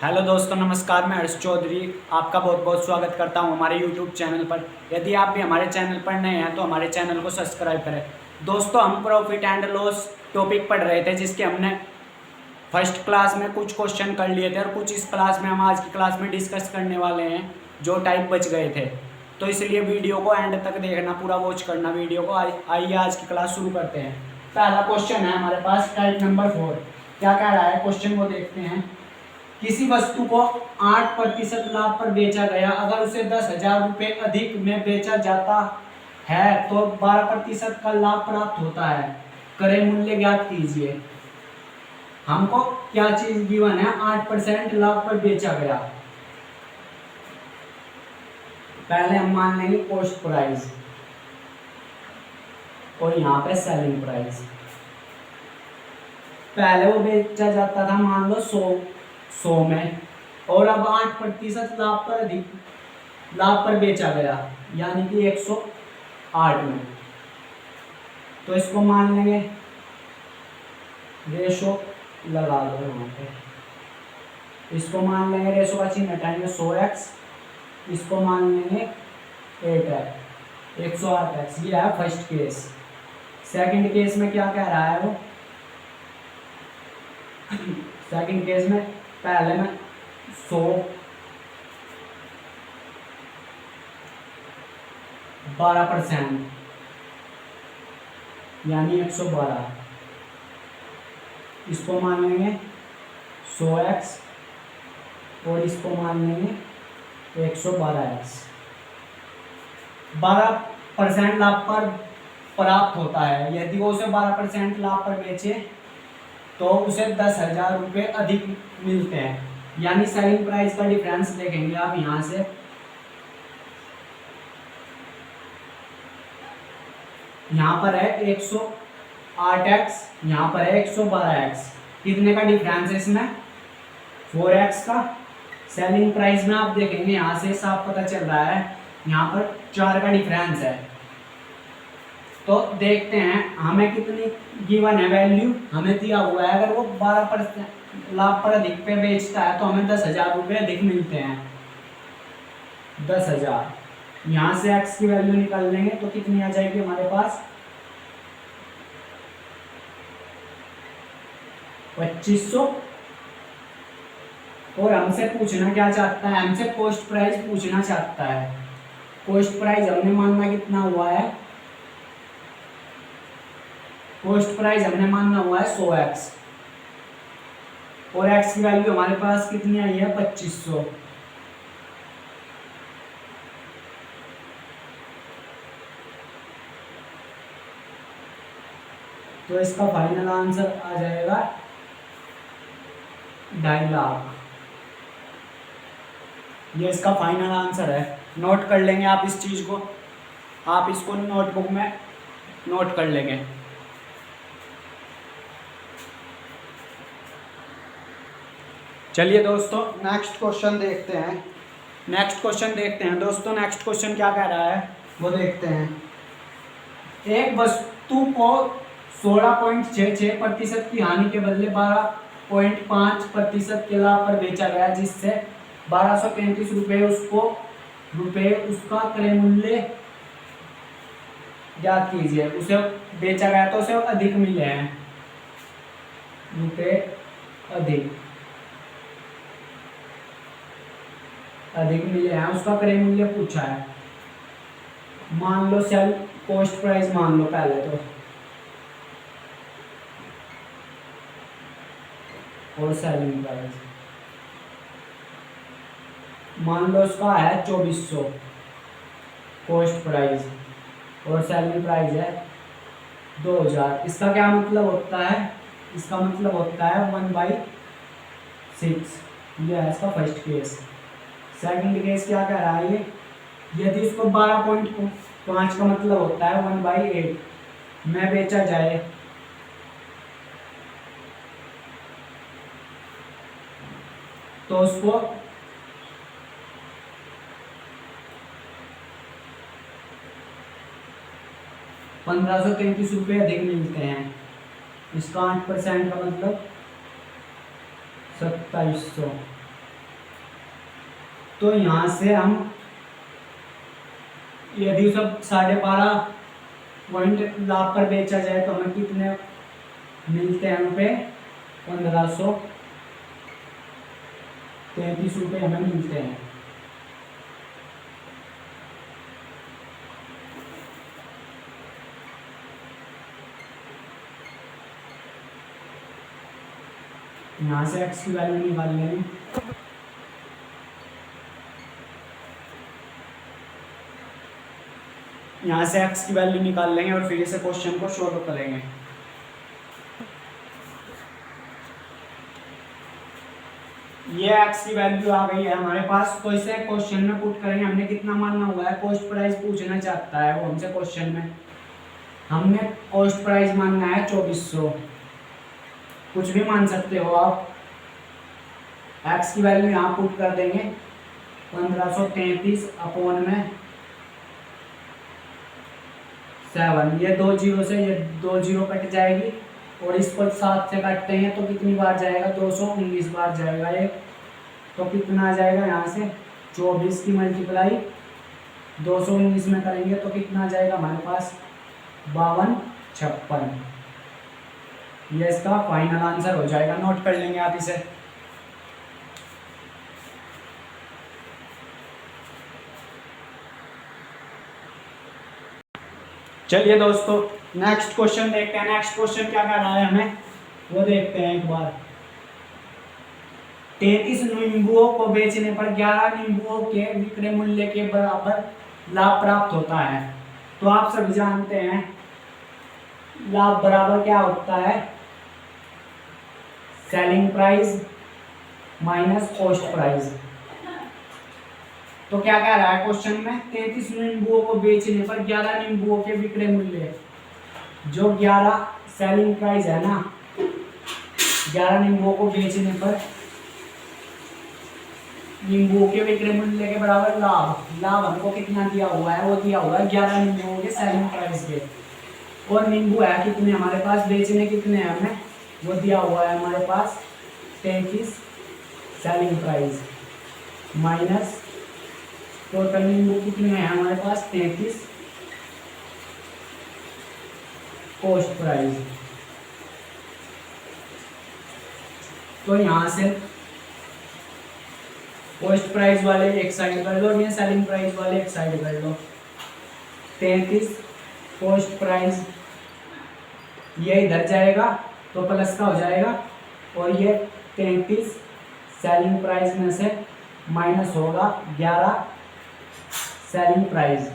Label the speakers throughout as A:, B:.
A: Hello दोस्तों, नमस्कार। मैं हर्ष चौधरी आपका बहुत बहुत स्वागत करता हूं हमारे यूट्यूब चैनल पर। यदि आप भी हमारे चैनल पर नए हैं तो हमारे चैनल को सब्सक्राइब करें। दोस्तों, हम प्रॉफिट एंड लॉस टॉपिक पढ़ रहे थे, जिसके हमने फर्स्ट क्लास में कुछ क्वेश्चन कर लिए थे और कुछ इस क्लास में हम आज की क्लास में डिस्कस करने वाले हैं जो टाइप बच गए थे। तो इसलिए वीडियो को एंड तक देखना, पूरा वॉच करना वीडियो को। आइए आज की क्लास शुरू करते हैं। पहला क्वेश्चन है हमारे पास, टाइप नंबर 4। क्या कह रहा है क्वेश्चन को देखते हैं। किसी वस्तु को 8% लाभ पर बेचा गया, अगर उसे 10,000 रुपये अधिक में बेचा जाता है तो 12% का लाभ प्राप्त होता है। क्रय मूल्य ज्ञात कीजिए। हमको क्या चीज गिवन है? 8% लाभ पर बेचा गया। पहले हम मान लेंगे कॉस्ट प्राइस और यहाँ पे सेलिंग प्राइस। पहले वो बेचा जाता था मान लो 100 में, और अब 8% लाभ पर बेचा गया, यानी कि 108 में। तो इसको मान लेंगे, रेशो लगा दो यहाँ पे। इसको मान लेंगे, रेशो का चिन्ह हटाएंगे, 100x। इसको मान लेंगे 8x, 108x। ये है फर्स्ट केस। सेकंड केस में क्या कह रहा है वो? सेकंड केस में पहले में 100 12%, यानी 112। इसको मान लेंगे 100x और इसको मान लेंगे 112x। 12% लाभ पर प्राप्त होता है। यदि वो उसे 12% लाभ पर बेचे तो उसे 10,000 रुपये अधिक मिलते हैं, यानी सेलिंग प्राइस का डिफरेंस देखेंगे आप यहां से। यहां पर है 108x, यहां पर है 112x। कितने का डिफरेंस है इसमें? 4x का। सेलिंग प्राइस में आप देखेंगे यहां से साफ पता चल रहा है, यहां पर 4 का डिफरेंस है। तो देखते हैं हमें कितनी गिवन है वैल्यू, हमें दिया हुआ है। अगर वो 12% लाभ पर अधिक पे बेचता है तो हमें 10,000 रुपये अधिक मिलते हैं। 10,000, यहां से x की वैल्यू निकाल लेंगे तो कितनी आ जाएगी हमारे पास? 2500। और हमसे पूछना क्या चाहता है? हमसे कॉस्ट प्राइस पूछना चाहता है। कॉस्ट प्राइस हमने मानना कितना हुआ है? कॉस्ट प्राइस हमने मानना हुआ है 100x, और x की वैल्यू हमारे पास कितनी आई है? 2500। तो इसका फाइनल आंसर आ जाएगा 2.5 लाख। ये इसका फाइनल आंसर है। नोट कर लेंगे आप इस चीज को, आप इसको नोटबुक में नोट कर लेंगे। चलिए दोस्तों, नेक्स्ट क्वेश्चन देखते हैं। दोस्तों, नेक्स्ट क्वेश्चन क्या कह रहा है वो देखते हैं। एक वस्तु को 16.66% की हानि के बदले 12.5% के लाभ पर बेचा गया, जिससे 1233 रुपये उसका क्रय मूल्य ज्ञात कीजिए। उसे बेचा गया तो उसे अधिक मिले हैं रुपये, अधिक मिले हैं। उसका क्रय मूल्य पूछा है। मान लो सेल कॉस्ट प्राइस मान लो पहले तो, और सेलिंग प्राइस मान लो उसका है 2400 कॉस्ट प्राइस, और सेलिंग प्राइस है 2000। इसका क्या मतलब होता है? इसका मतलब होता है 1/6। यह है इसका फर्स्ट केस। सेकंड केस क्या कह रहा है ये? यदि इसको 12.5 का मतलब होता है 1/8 में बेचा जाए तो उसको 1533 रुपये अधिक मिलते हैं। इसका 8% का मतलब 2700। तो यहाँ से हम यदि सब 12.5 लाख पर बेचा जाए तो हमें कितने मिलते हैं रुपये? 1533 रुपये हमें मिलते हैं। यहाँ से x की वैल्यू निकाल लेंगे। यहाँ से x की वैल्यू निकाल लेंगे और फिर इसे क्वेश्चन को सॉल्व करेंगे। ये x की वैल्यू आ गई है हमारे पास, तो इसे क्वेश्चन में पुट करेंगे। हमने कितना मानना हुआ है? कॉस्ट प्राइस पूछना चाहता है वो हमसे क्वेश्चन में। हमने कॉस्ट प्राइस मानना है 2400, कुछ भी मान सकते हो आप। x की वैल्यू यहाँ पुट कर देंगे 1533 अपॉन में 7। ये 2 जीरो से ये 2 जीरो कट जाएगी और इसको 7 से काटते हैं तो कितनी बार जाएगा? 219 बार जाएगा ये। तो कितना आ जाएगा? यहाँ से 24 की मल्टीप्लाई 219 में करेंगे तो कितना आ जाएगा हमारे पास? 5256। ये इसका फाइनल आंसर हो जाएगा। नोट कर लेंगे आप इसे। चलिए दोस्तों नेक्स्ट क्वेश्चन देखते हैं। नेक्स्ट क्वेश्चन क्या कह रहा है हमें वो देखते हैं एक बार। 33 नींबुओं को बेचने पर 11 नींबुओं के विक्रय मूल्य के बराबर लाभ प्राप्त होता है। तो आप सभी जानते हैं लाभ बराबर क्या होता है? Selling price minus cost price. तो क्या कह रहा है क्वेश्चन में? 33 नींबुओं को बेचने पर 11 नींबुओं के विक्रय मूल्य, जो 11 सेलिंग प्राइस है ना, 11 नींबुओं को बेचने पर नींबुओं के विक्रय मूल्य के बराबर लाभ हमको कितना दिया हुआ है? वो दिया हुआ है 11 नींबुओं के सेलिंग प्राइस के। और नींबू है कितने हमारे पास? बेचने कितने हैं हमें? वो दिया हुआ है हमारे पास 33 सेलिंग प्राइस माइनस टोटल नींबू कितने हैं हमारे पास? 33 कॉस्ट प्राइस। तो यहाँ से कॉस्ट प्राइस वाले एक साइड कर लो, ये सेलिंग प्राइस वाले एक साइड कर लो। 33 कॉस्ट प्राइस ये इधर जाएगा तो प्लस का हो जाएगा, और ये 33 सेलिंग प्राइस में से माइनस होगा 11 सेलिंग प्राइस।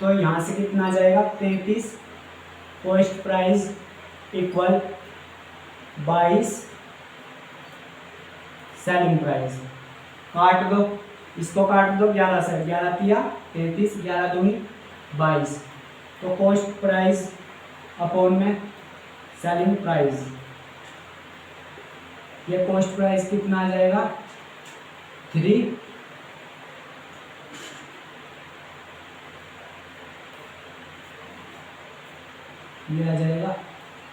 A: तो यहाँ से कितना आ जाएगा? 33 cost price equal 22 selling price. काट दो, इसको काट दो 11 से, 11 तिया 33, 11 दूनी 22। तो कॉस्ट प्राइस अपॉन में सेलिंग प्राइस, ये कॉस्ट प्राइस कितना आ जाएगा? 3। ये आ जाएगा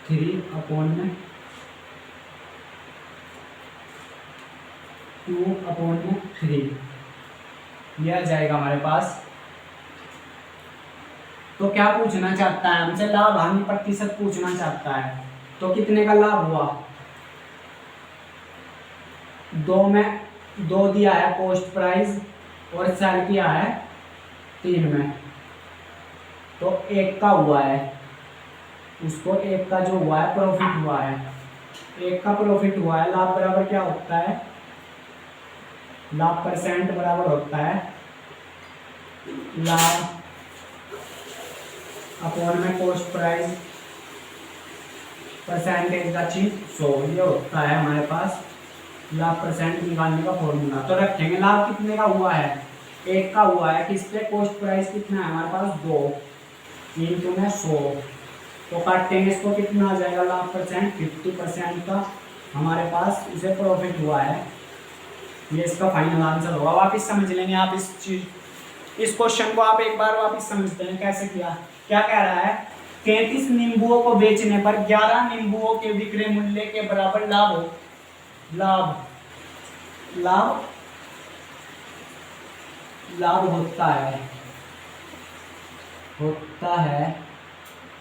A: 3 अपॉन में 2 अपॉन में 3। ये आ जाएगा हमारे पास। तो क्या पूछना चाहता है हमसे? लाभ हानि प्रतिशत पूछना चाहता है। तो कितने का लाभ हुआ? 2 में 2 दिया है कॉस्ट प्राइस और सेल किया है 3 में, तो 1 का हुआ है। उसको 1 का जो हुआ है प्रॉफिट हुआ है, 1 का प्रॉफिट हुआ है। लाभ बराबर क्या होता है? लाभ परसेंट बराबर होता है लाभ अपॉन में कॉस्ट प्राइस परसेंटेज का चीज 100। ये होता है हमारे पास लाभ परसेंट निकालने का फॉर्मूला। तो रखेंगे लाभ कितने का हुआ है? 1 का हुआ है। किस पे? कॉस्ट प्राइस कितना है हमारे पास? 2 इंटू में 100। तो काटेंगे इसको, कितना आ जाएगा? लाभ परसेंट 50% का हमारे पास उसे प्रॉफिट हुआ है। ये इसका फाइनल आंसर होगा। वापिस समझ लेंगे आप इस क्वेश्चन को आप एक बार वापिस समझते हैं कैसे किया। क्या कह रहा है? 33 नींबुओं को बेचने पर 11 नींबुओं के विक्रय मूल्य के बराबर लाभ लाभ होता है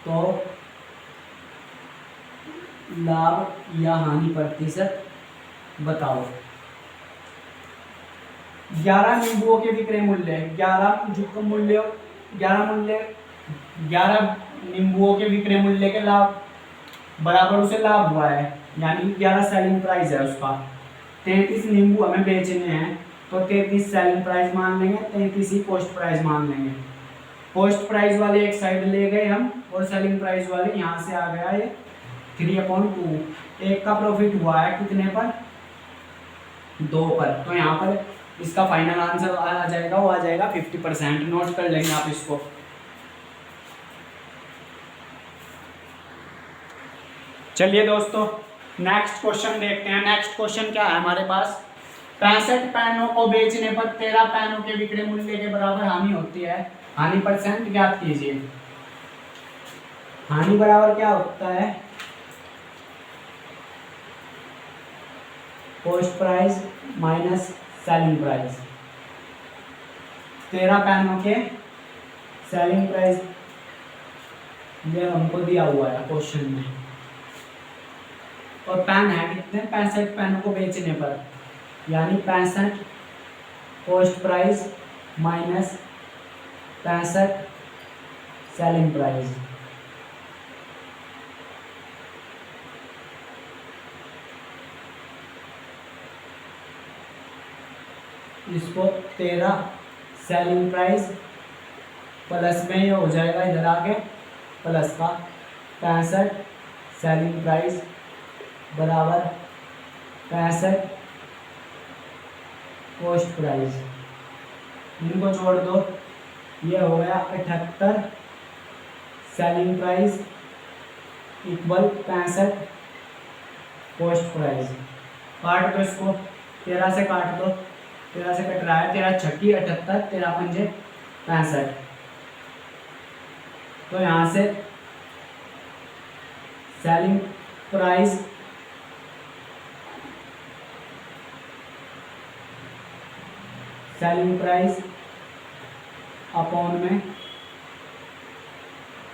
A: तो लाभ या हानि प्रतिशत बताओ। 11 नींबुओं के विक्रय मूल्य, 11 नींबुओं के विक्रय मूल्य के लाभ बराबर उसे लाभ हुआ है, यानी 11 सेलिंग प्राइस है उसका। 33 नींबू हमें बेचने हैं तो 33 सेलिंग प्राइस मान लेंगे, 33 ही कॉस्ट प्राइस मान लेंगे। कॉस्ट प्राइस वाले एक साइड ले गए हम और सेलिंग प्राइस वाले यहाँ से आ गया ये 3/2। एक का प्रॉफिट हुआ है कितने पर, 2 पर। तो यहाँ पर इसका फाइनल आंसर आ जाएगा, वो आ जाएगा 50%। नोट कर लेंगे आप इसको। चलिए दोस्तों नेक्स्ट क्वेश्चन देखते हैं। नेक्स्ट क्वेश्चन क्या है हमारे पास, 65 पेनों को बेचने पर 13 पेनों के विक्रय मूल्य के बराबर हानि होती है, हानि परसेंट ज्ञात कीजिए। हानि बराबर क्या होता है, cost price minus selling price. 13 पेनों के सेलिंग प्राइस ये हमको दिया हुआ है क्वेश्चन में, और पेन है कितने, 65 पेनों को बेचने पर, यानी 65 cost price minus 65 selling price. इसको 13 सेलिंग प्राइस प्लस में ये हो जाएगा इधर आके प्लस का 65 सेलिंग प्राइस बराबर 65 कॉस्ट प्राइस। इनको जोड़ दो, ये हो गया 78 selling price equal 65 cost price. काट दो इसको, 13 से काट दो, 13 से कट रहा है, 13 छठी 78, 13 पंजे 65। तो यहाँ से सेलिंग प्राइस अपॉन में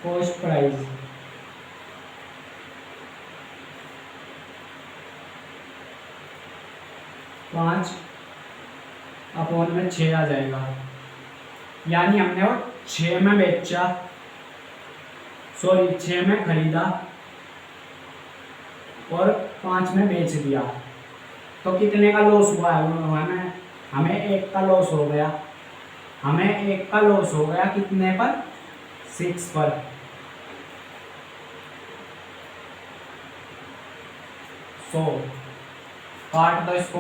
A: कॉस्ट प्राइस, पाँच अपॉन में 6 आ जाएगा। यानी हमने वो 6 में बेचा, 6 में खरीदा और 5 में बेच दिया। तो कितने का लॉस हुआ है, हमें 1 का लॉस हो गया। कितने पर, 6 पर। सो काट दो इसको,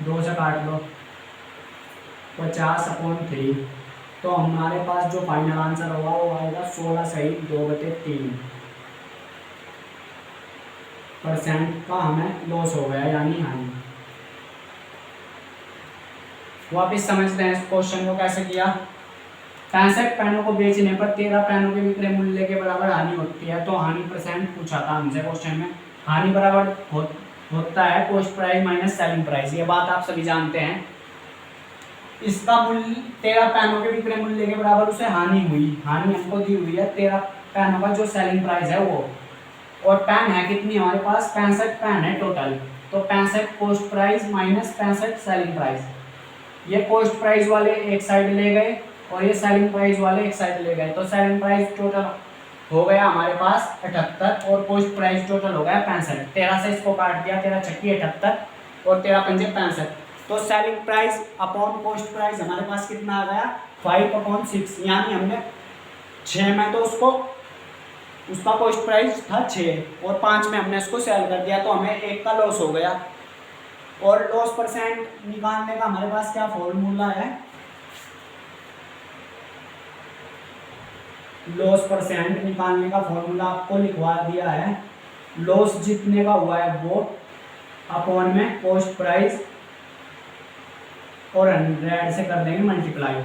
A: 2 से काट दो, 50/3। तो हमारे पास जो फाइनल आंसर होगा वो आएगा 16 सही 2/3% का हमें लॉस हो गया, यानी हानि। वापिस समझते हैं इस क्वेश्चन को कैसे किया। 65 पेनों को बेचने पर 13 पेनों के विक्रय मूल्य के बराबर हानि होती है। तो हानि परसेंट पूछा था हमसे क्वेश्चन में। हानि बराबर होता है cost price minus selling price, ये बात आप सभी जानते हैं। इसका मूल्य 13 पेनों के विक्रय मूल्य के बराबर उसे हानि हमको दी हुई है 13 पेनों का जो सेलिंग प्राइस है वो। और पेन है कितनी हमारे पास, 65 पेन है टोटल। तो 65 cost price minus 65 selling price. ये कॉस्ट प्राइस वाले एक साइड ले गए और ये सेलिंग प्राइस वाले एक साइड ले गए। तो सेलिंग प्राइस टोटल हो गया हमारे पास 78 और कॉस्ट प्राइस टोटल हो गया 65। 13 से इसको काट दिया, 13 छक्की 78 और 13 पंजे 65। तो selling price upon cost price हमारे पास कितना आ गया, 5/6। यानी हमने 6 में तो उसका कॉस्ट प्राइस था 6 और 5 में हमने इसको सेल कर दिया, तो हमें 1 का लॉस हो गया। और लॉस परसेंट निकालने का हमारे पास क्या फॉर्मूला है, लॉस परसेंट निकालने का फॉर्मूला आपको लिखवा दिया है। लॉस जितने का हुआ है वो अपॉन में कॉस्ट प्राइस और 100 से कर देंगे मल्टीप्लाई।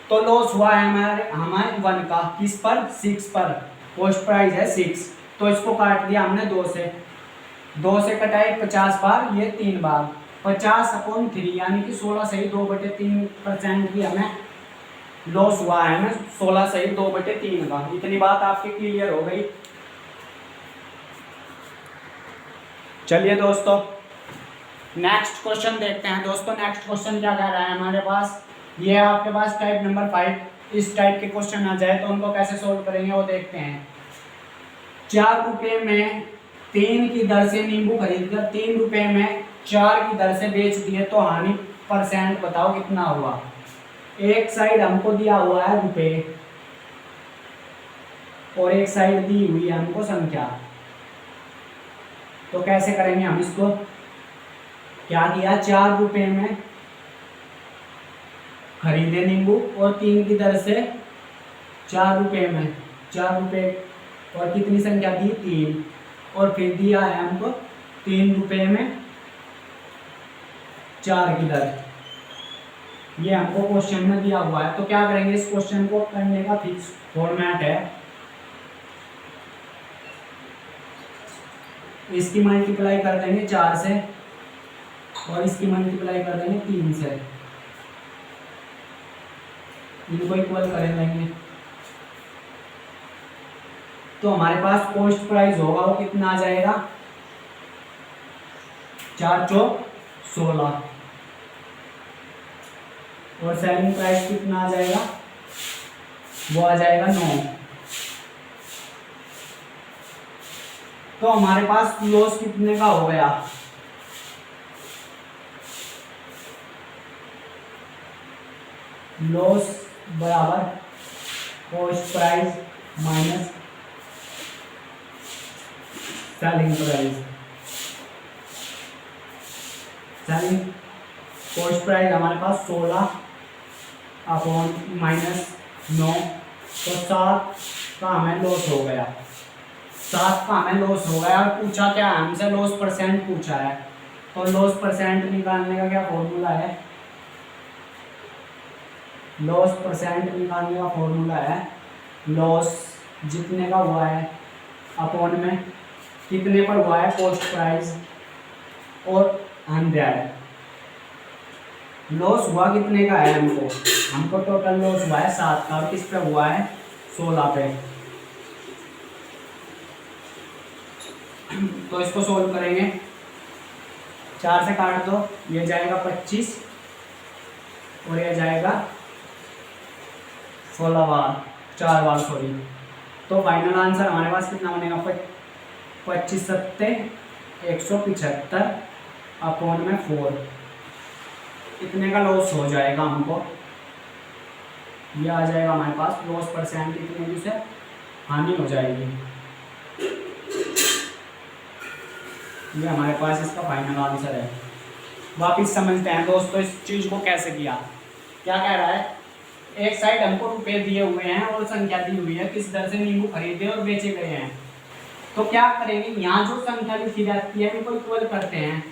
A: तो लॉस हुआ है हमारे 1 का, किस पर, 6 पर। कॉस्ट प्राइस है 6, तो इसको काट दिया हमने 2 से कटाए 50 बार, ये 3 बार। 50/3 यानी कि 16/2/3% की हमें लॉस हुआ है, हमें 16/2/3 का। इतनी बात आपकी क्लियर हो गई। चलिए दोस्तों नेक्स्ट क्वेश्चन देखते हैं। दोस्तों नेक्स्ट क्वेश्चन क्या कह रहा है हमारे पास, ये आपके पास टाइप नंबर 5। इस टाइप के क्वेश्चन आ जाए तो उनको कैसे सोल्व करेंगे वो देखते हैं। 4 रुपये में 3 की दर से नींबू खरीद कर 3 रुपये में 4 की दर से बेच दिए तो हानि परसेंट बताओ कितना हुआ। एक साइड हमको दिया हुआ है रुपये और एक साइड दी हुई है हमको संख्या। तो कैसे करेंगे हम इसको, क्या दिया, 4 रुपये में खरीदे नींबू और 3 की दर से 4 रुपये में 4 रुपये और कितनी संख्या दी, 3, और फिर दिया है हमको 3 रुपये में 4 की दर। ये हमको क्वेश्चन में दिया हुआ है। तो क्या करेंगे, इस क्वेश्चन को करने का फिक्स फॉर्मेट है, इसकी मल्टीप्लाई कर देंगे 4 से और इसकी मल्टीप्लाई कर देंगे 3 से, इनको इक्वल कर देंगे। तो हमारे पास कॉस्ट प्राइस होगा वो कितना आ जाएगा, 4 चौक 16, और सेलिंग प्राइस कितना आ जाएगा, वो आ जाएगा 9। तो हमारे पास लॉस कितने का हो गया, लॉस बराबर cost price minus selling price. Selling cost price हमारे पास 16/-9, तो 7 का हमें लॉस हो गया। 7 का हमें लॉस हो गया। और पूछा क्या है हमसे, लॉस परसेंट पूछा है। तो लॉस परसेंट निकालने का क्या फॉर्मूला है, लॉस परसेंट निकालने का फॉर्मूला है लॉस जितने का हुआ है अपॉन में कितने पर हुआ है कॉस्ट प्राइस और 100। लॉस हुआ कितने का है हमको टोटल लॉस हुआ है 7 का, और किस पे हुआ है, 16 पे। तो इसको सोल्व करेंगे, 4 से काट दो, ये जाएगा 25 और ये जाएगा 16 बार 4 बार सॉरी। तो फाइनल आंसर हमारे पास कितना बनेगा, 25 सत्ते 175 अपॉन में 4। इतने का लॉस हो जाएगा हमको। ये आ जाएगा हमारे पास लॉस परसेंट कितने की से हानि हो जाएगी। ये हमारे पास इसका फाइनल आंसर है। वापिस समझते हैं दोस्तों इस चीज़ को कैसे किया। क्या कह रहा है, एक साइड हमको रुपए दिए हुए हैं और संख्या दी हुई है किस दर से नींबू खरीदे और बेचे गए हैं। तो क्या करेंगे, यहाँ जो संख्या लिखी जाती है उनको इक्वल करते हैं।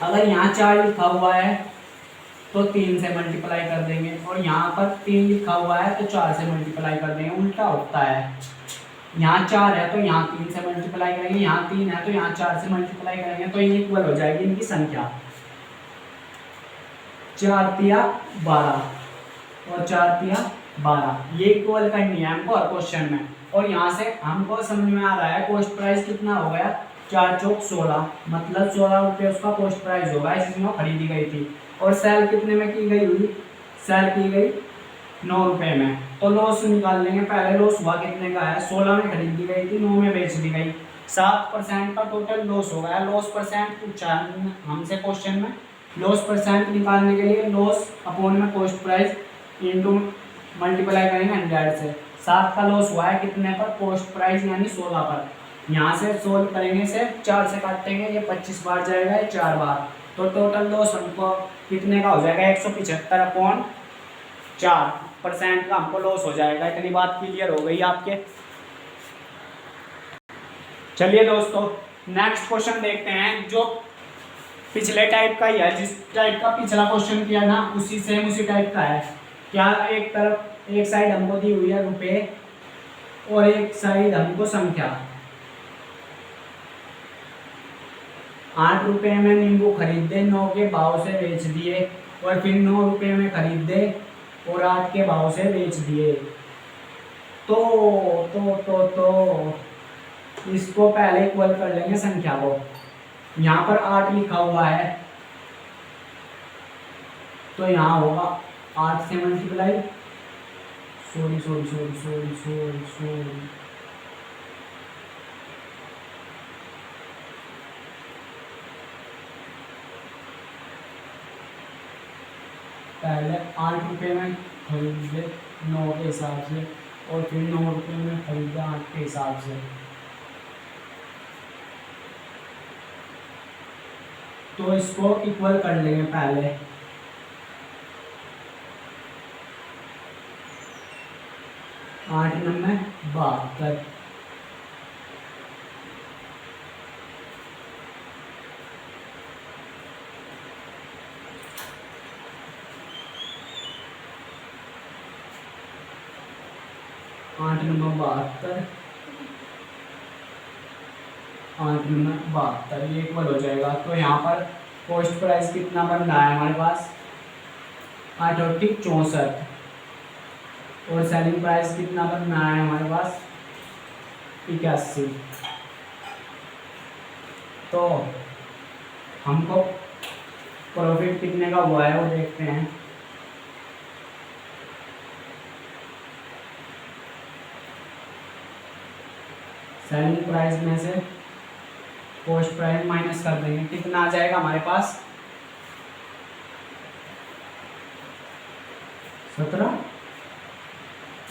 A: अगर यहाँ 4 लिखा हुआ है तो 3 से मल्टीप्लाई कर देंगे, और यहाँ पर 3 लिखा हुआ है तो 4 से मल्टीप्लाई कर देंगे। उल्टा होता है, यहाँ 4 है तो यहाँ 3 से मल्टीप्लाई करेंगे, यहाँ 3 है तो यहाँ 4 से मल्टीप्लाई करेंगे, तो ये इक्वल हो जाएगी इनकी संख्या। 4 तिया 12 और 4 तिया 12, ये इक्वल करनी है हमको हर क्वेश्चन में। और यहाँ से हमको समझ में आ रहा है कॉस्ट प्राइस कितना हो गया, 4 चौक 16, मतलब 16 रुपये उसका कॉस्ट प्राइस होगा जिसमें वो खरीदी गई थी। और सेल कितने में की गई हुई, सेल की गई 9 रुपये में। तो लॉस निकाल लेंगे, पहले लॉस हुआ कितने का है, 16 में खरीदी गई थी, 9 में बेच दी गई, 7% का टोटल लॉस हो गया। लॉस परसेंट पूछा है हमसे क्वेश्चन में। लॉस परसेंट निकालने के लिए लॉस अपॉन में कॉस्ट प्राइस इंटू मल्टीप्लाई करेंगे 100 से। 7 का लॉस हुआ है कितने पर, कॉस्ट प्राइस यानी 16 पर। यहाँ से सोल्व करेंगे से 4 से काटेंगे, ये 25 बार जाएगा, ये 4 बार। तो टोटल लॉस हमको कितने का हो जाएगा, 175/4% का हमको लॉस हो जाएगा। इतनी बात क्लियर हो गई आपके। चलिए दोस्तों नेक्स्ट क्वेश्चन देखते हैं, जो पिछले टाइप का ही है, जिस टाइप का पिछला क्वेश्चन किया ना उसी सेम उसी टाइप का है। क्या, एक तरफ एक साइड हमको दी हुई है रुपए और एक साइड हमको संख्या। 8 रुपये में नींबू खरीदे, 9 के भाव से बेच दिए, और फिर 9 रुपये में खरीदे और 8 के भाव से बेच दिए। तो इसको पहले इक्वल कर लेंगे संख्या को। यहाँ पर 8 लिखा हुआ है, तो यहाँ होगा 8 से मल्टीप्लाई, सॉरी पहले 8 रुपये में खरीदे 9 के हिसाब से, और फिर 9 रुपये में खरीदा 8 के हिसाब से। तो इसको इक्वल कर लेंगे पहले। 8 9 72, आठ 9 72, 8 9 72, ये इक्वल हो जाएगा। तो यहाँ पर कॉस्ट प्राइस कितना बन रहा है हमारे पास, 8 और 64, और सेलिंग प्राइस कितना बन रहा है हमारे पास, 81। तो हमको प्रॉफिट कितने का हुआ है वो देखते हैं। सेलिंग प्राइस में से कॉस्ट प्राइस माइनस कर देंगे, कितना आ जाएगा हमारे पास, 17।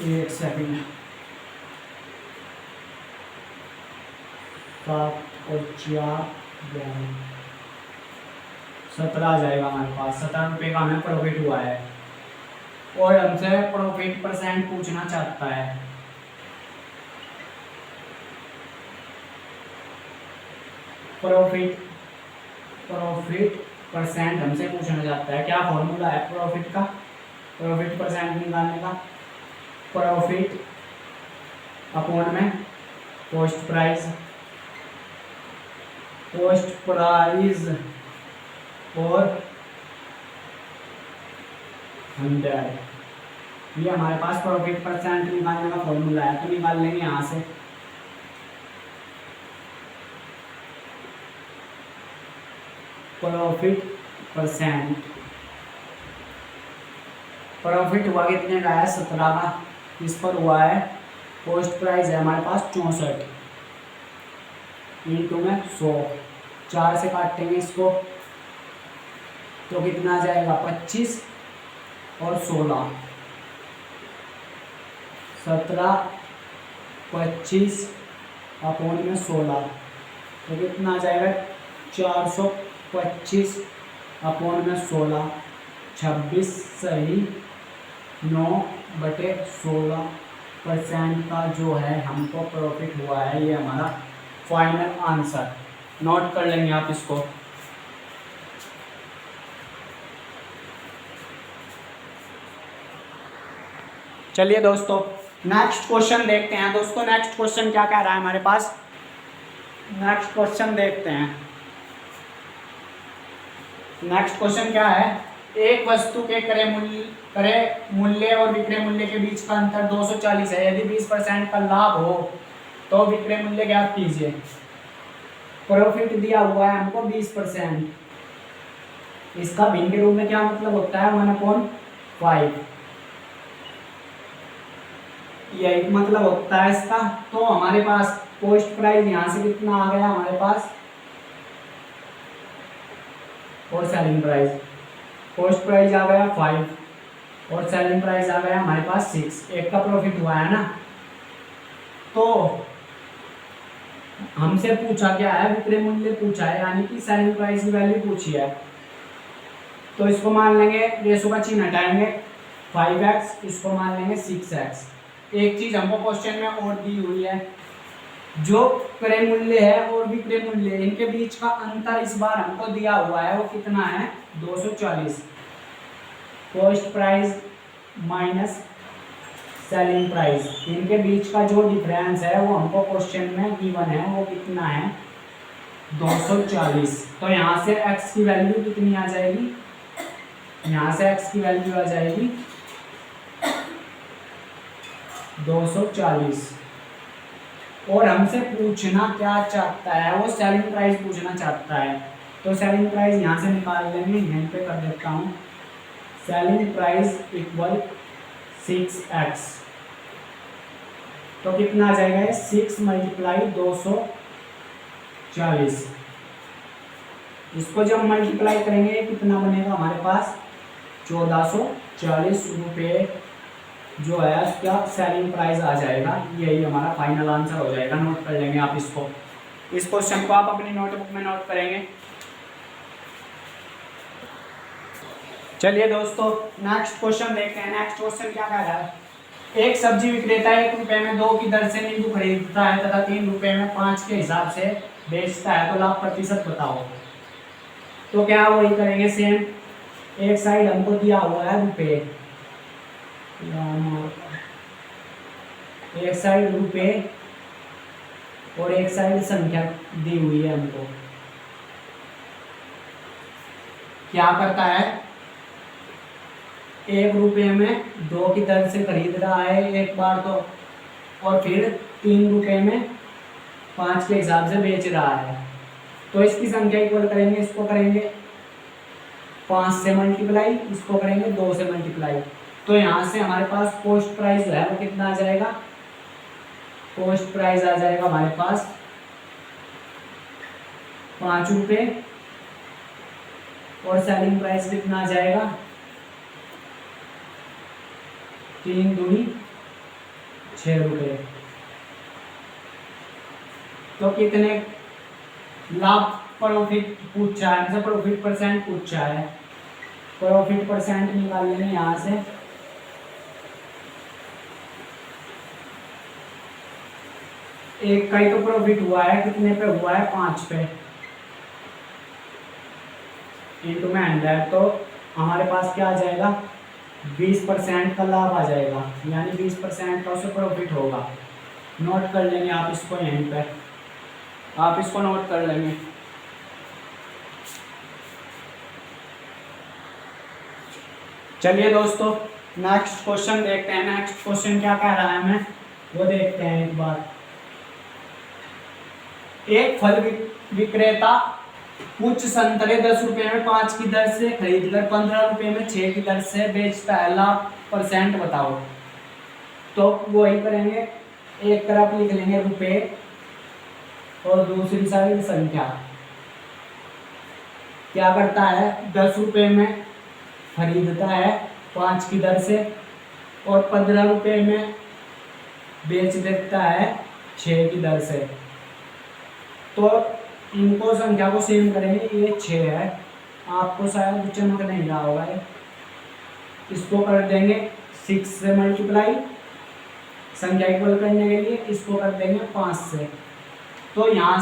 A: एक सेकंड, 7 और 4 11, 17 आ जाएगा हमारे पास। 17 रुपये का हमें प्रॉफिट हुआ है, और हमसे प्रॉफिट परसेंट पूछना चाहता है। प्रॉफिट परसेंट हमसे पूछना चाहता है। क्या फॉर्मूला है प्रॉफिट का, प्रॉफिट परसेंट निकालने का, प्रॉफिट अपॉन में कॉस्ट प्राइस और 100। ये हमारे पास प्रॉफिट परसेंट निकालने का फॉर्मूला है, तो निकाल लेंगे यहाँ से। प्रॉफिट परसेंट, प्रॉफिट हुआ कितने का है, 17 का, इस पर हुआ है कॉस्ट प्राइस है हमारे पास 64, इंटू में 100, 4 से काटेंगे इसको, तो कितना आ जाएगा, 25 और 16, 17, 25 अपॉन में 16, तो कितना आ जाएगा, 425 अपॉन में 16, 26 सही 9/16% का जो है हमको प्रॉफिट हुआ है। ये हमारा फाइनल आंसर, नोट कर लेंगे आप इसको। चलिए दोस्तों नेक्स्ट क्वेश्चन देखते हैं। दोस्तों नेक्स्ट क्वेश्चन क्या कह रहा है हमारे पास, नेक्स्ट क्वेश्चन देखते हैं। नेक्स्ट क्वेश्चन क्या है, एक वस्तु के क्रय मूल्य और विक्रय मूल्य के बीच का अंतर 240 है। यदि 20% का लाभ हो तो विक्रय मूल्य ज्ञात कीजिए। प्रॉफिट दिया हुआ है हमको 20%, इसका भिन्न के रूप में क्या मतलब होता है, 1/5, यही मतलब होता है इसका। तो हमारे पास कॉस्ट प्राइस यहाँ से कितना आ गया हमारे पास, और सेलिंग प्राइस, कॉस्ट प्राइस आ गया 5 और सेलिंग प्राइस आ गया हमारे पास 6, एक का प्रॉफिट हुआ है ना। तो हमसे पूछा क्या है, विक्रय मूल्य पूछा है, यानी कि सेलिंग प्राइस की वैल्यू पूछी है। तो इसको मान लेंगे, रेशो का चिन्ह हटाएंगे, 5x, इसको मान लेंगे 6x। एक चीज हमको क्वेश्चन में और दी हुई है, जो क्रय मूल्य है और विक्रय मूल्य, इनके बीच का अंतर इस बार हमको दिया हुआ है, वो कितना है, 240। Cost price minus selling price, इनके बीच का जो डिफरेंस है वो हमको क्वेश्चन में गिवन है, वो कितना है, 240। तो यहाँ से x की वैल्यू कितनी आ जाएगी, यहाँ से x की वैल्यू आ जाएगी 240। और हमसे पूछना क्या चाहता है, वो सेलिंग प्राइस पूछना चाहता है। तो सेलिंग प्राइस यहाँ से निकाल लेंगे, यहीं पे कर देता हूँ। Selling price equal 6x। तो कितना आ जाएगा, 6 × 240। इसको जब मल्टीप्लाई करेंगे कितना बनेगा हमारे पास, 1440 रुपये जो है उसका सेलिंग प्राइस आ जाएगा। यही हमारा फाइनल आंसर हो जाएगा। नोट कर लेंगे आप इसको, इस क्वेश्चन को आप अपनी नोटबुक में नोट करेंगे। चलिए दोस्तों नेक्स्ट क्वेश्चन देखते हैं। नेक्स्ट क्वेश्चन क्या कह रहा है, एक सब्जी विक्रेता 1 रुपये में 2 की दर से नींबू खरीदता है तथा 3 रुपये में 5 के हिसाब से बेचता है, तो लाभ प्रतिशत बताओ। तो क्या वही करेंगे सेम, एक साइड हमको दिया हुआ है रुपये, एक साइड रुपये और एक साइड संख्या दी हुई है हमको। क्या करता है, 1 रुपये में 2 की दर से खरीद रहा है एक बार तो, और फिर 3 रुपये में 5 के हिसाब से बेच रहा है। तो इसकी संख्या इक्वल करेंगे, इसको करेंगे 5 से मल्टीप्लाई, इसको करेंगे 2 से मल्टीप्लाई। तो यहाँ से हमारे पास कॉस्ट प्राइस है वो कितना आ जाएगा, कॉस्ट प्राइस आ जाएगा हमारे पास 5 रुपये, और सेलिंग प्राइस कितना आ जाएगा 3 दूनी 6 रुपये। तो कितने लाभ प्रॉफिट पूछा है हमसे, प्रॉफिट परसेंट पूछा है। प्रॉफिट परसेंट निकाल लेंगे यहाँ से, एक का ही तो प्रॉफिट हुआ है, कितने पे हुआ है 5 पे, इंटू में 100। तो हमारे पास क्या आ जाएगा 20% का लाभ आ जाएगा, यानी 20% का उससे प्रॉफिट होगा। नोट कर लेंगे आप इसको, यहीं पे आप इसको नोट कर लेंगे। चलिए दोस्तों नेक्स्ट क्वेश्चन देखते हैं। नेक्स्ट क्वेश्चन क्या कह रहा है हमें वो देखते हैं एक बार। एक फल विक्रेता कुछ संतरे 10 रुपये में 5 की दर से खरीदकर 15 रुपये में 6 की दर से बेचता है, लाभ परसेंट बताओ। तो वही करेंगे, एक तरफ लिख लेंगे रुपये और दूसरी साइड संख्या। क्या करता है 10 रुपये में खरीदता है 5 की दर से और 15 रुपये में बेच देता है 6 की दर से। तो इनको संख्या को सेम करेंगे, ये 6 है, आपको शायद चमक नहीं रहा होगा, इसको कर देंगे 6 से मल्टीप्लाई संख्या इक्वल करने के लिए, इसको कर देंगे 5 से। तो यहाँ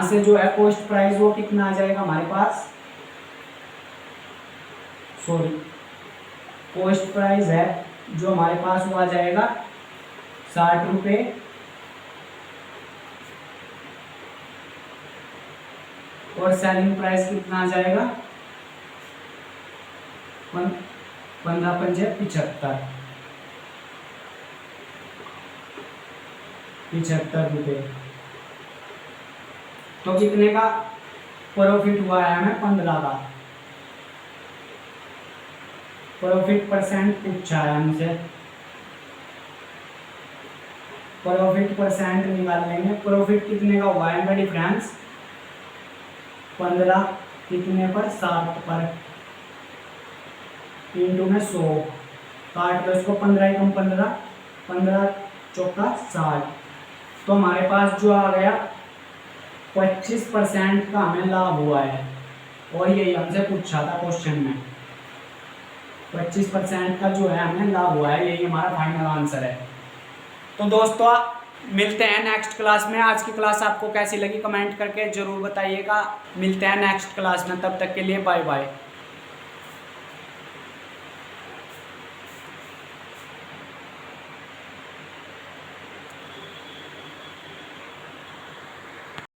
A: से जो है कॉस्ट प्राइस वो कितना आ जाएगा हमारे पास, सॉरी कॉस्ट प्राइस है जो हमारे पास वो आ जाएगा 60 रुपये, और सेलिंग प्राइस कितना आ जाएगा 15 पंजे 75 रुपये। तो कितने का प्रॉफिट हुआ है हमें 15 का। प्रॉफिट परसेंट पूछा है हमसे, प्रॉफिट परसेंट निकाल लेंगे। प्रॉफिट कितने का हुआ है मेरी फ्रेंड्स 15 कितने पर 60 पर, इंटू में 100, काट लो इसको 15 कम 15, 15 चौका 60। तो हमारे पास जो आ गया 25% का हमें लाभ हुआ है, और यही हमसे पूछा था क्वेश्चन में। 25% का जो है हमें लाभ हुआ है, यही हमारा फाइनल आंसर है। तो दोस्तों मिलते हैं नेक्स्ट क्लास में। आज की क्लास आपको कैसी लगी कमेंट करके ज़रूर बताइएगा। मिलते हैं नेक्स्ट क्लास में, तब तक के लिए बाय बाय।